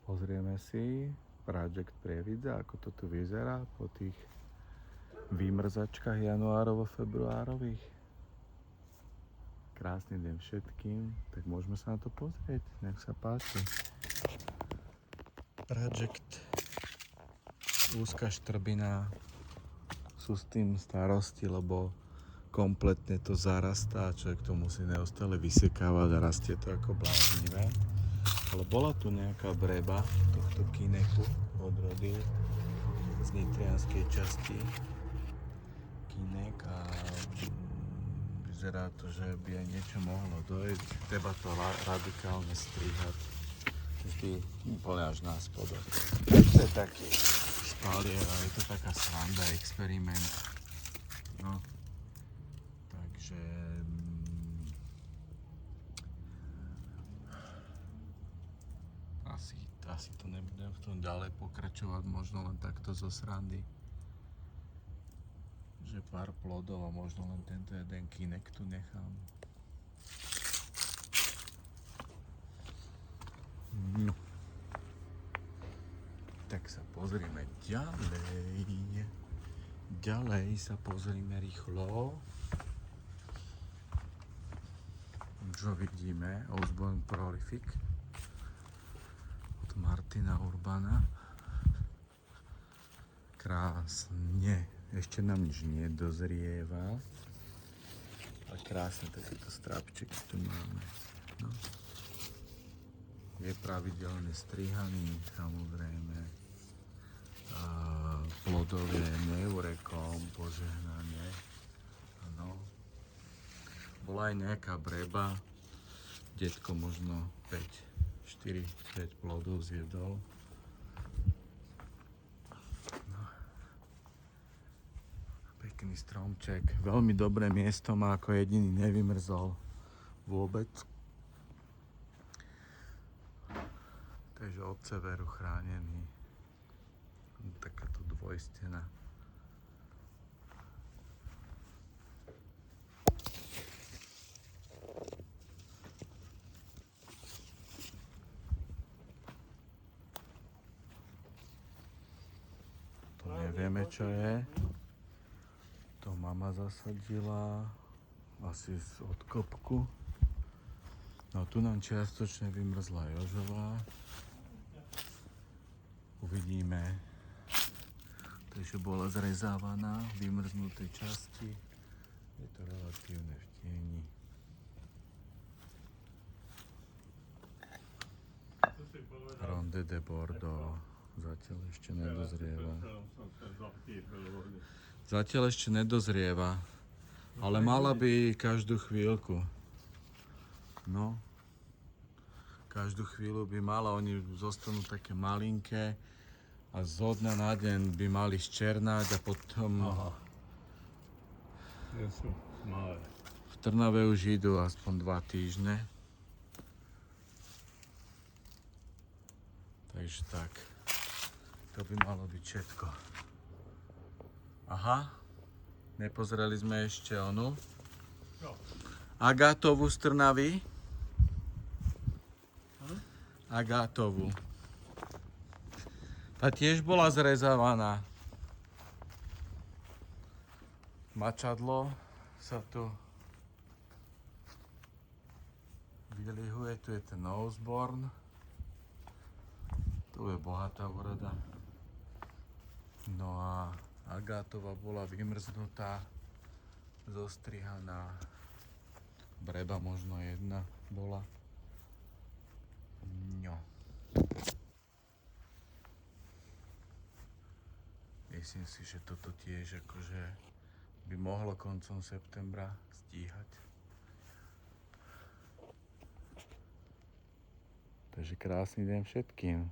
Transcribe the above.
Pozrieme si Project Prievidza, ako to tu vyzerá po tých výmrzačkách januárovo-februárových. Krásny deň všetkým, tak môžeme sa na to pozrieť, nech sa páči. Project úzka štrbina, sú s tým starosti, lebo kompletne to zarastá, človek to musí neustále vysekávať a rastie to ako bláznivé. Ale bola tu nejaká breba tohto kineku, odrodil z nitrianskej časti kinek a vyzerá to, že by aj niečo mohlo dojsť. Treba to radikálne strihať vždy úplne až na spodok. To je taký špalier a je to taká sranda, experiment. No, takže asi to nebudem v tom ďalej pokračovať, možno len takto zo srandy. Že pár plodov a možno len tento jeden kinek tu nechám. No. Tak sa pozrieme ďalej. Ďalej sa pozrieme rýchlo. Čo vidíme? Osborne Prolific od Martina Urbana. Krásne. Ešte nám nič nedozrieva. Ale krásne takýto strapčeky tu máme. No. Je pravidelne strihaný, samozrejme. Plodov je neurekom, požehnanie. Ano. Bola aj nejaká breba. Detko možno 4-5 plodov zjedol. No. Pekný stromček. Veľmi dobré miesto má, ako jediný nevymrzol vôbec. Takže od severu chránený. Takáto dvojstena. To nevieme, čo je. To mama zasadila. Asi z odkopku. No tu nám čiastočne vymrzla Jožová. Uvidíme. Takže bola zrezávaná v vymrznutej časti. Je to relatívne v tieni. Ronde de Bordeaux. Zatiaľ ešte nedozrieva. Zatiaľ ešte nedozrieva. Ale mala by každú chvíľku. No. Každú chvíľu by mala. Oni zostanú také malinké. A zo dňa na deň by mali ščernať a potom v Trnave už idú aspoň 2 týždne. Takže tak, to by malo byť všetko. Aha, nepozreli sme ešte onu. Agátovú z Trnavy. Agátovú. Tá tiež bola zrezávaná. Mačadlo sa tu vylihuje, tu je ten Osborne. Tu je bohatá úroda. No a Agátova bola vymrznutá, zostrihaná. Breba možno jedna bola. No. Myslím si, že toto tiež akože by mohlo koncom septembra stíhať. Takže krásny deň všetkým.